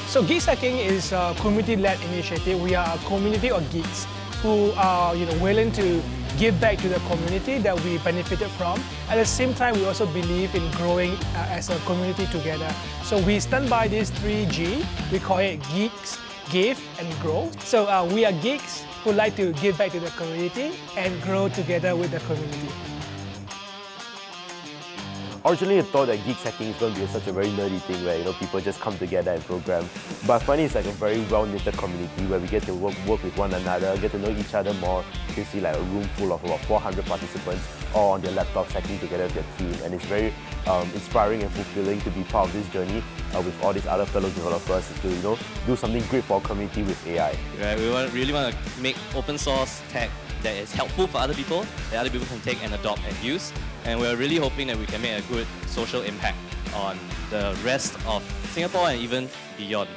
So GeeksHacking is a community-led initiative. We are a community of geeks who are willing to give back to the community that we benefited from. At the same time, we also believe in growing as a community together. So we stand by these 3G. We call it Geeks, Give, and Grow. So we are geeks who like to give back to the community and grow together with the community. Originally, I thought that GeeksHacking is going to be such a very nerdy thing where people just come together and program. But I find it's like a very well-knitted community where we get to work with one another, get to know each other more. You can see like a room full of about 400 participants all on their laptops hacking together with their team, and it's very inspiring and fulfilling to be part of this journey with all these other fellow developers to do something great for our community with AI. Right, we really want to make open source tech that is helpful for other people, that other people can take and adopt and use. And we're really hoping that we can make a good social impact on the rest of Singapore and even beyond.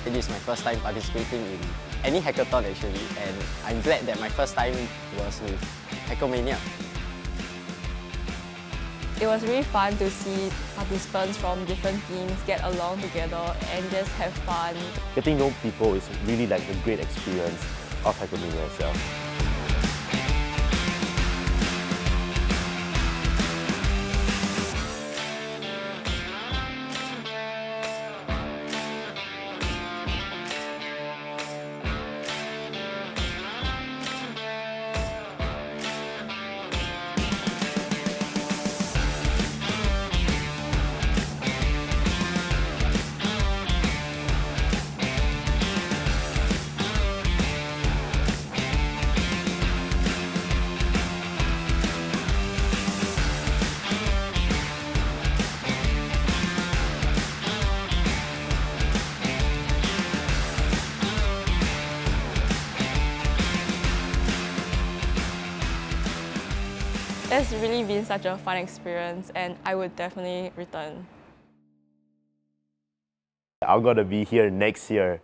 This is my first time participating in any hackathon actually, and I'm glad that my first time was with HackOMania. It was really fun to see participants from different teams get along together and just have fun. Getting to know people is really like a great experience of HackOMania itself. It's really been such a fun experience, and I would definitely return. I'm gonna be here next year.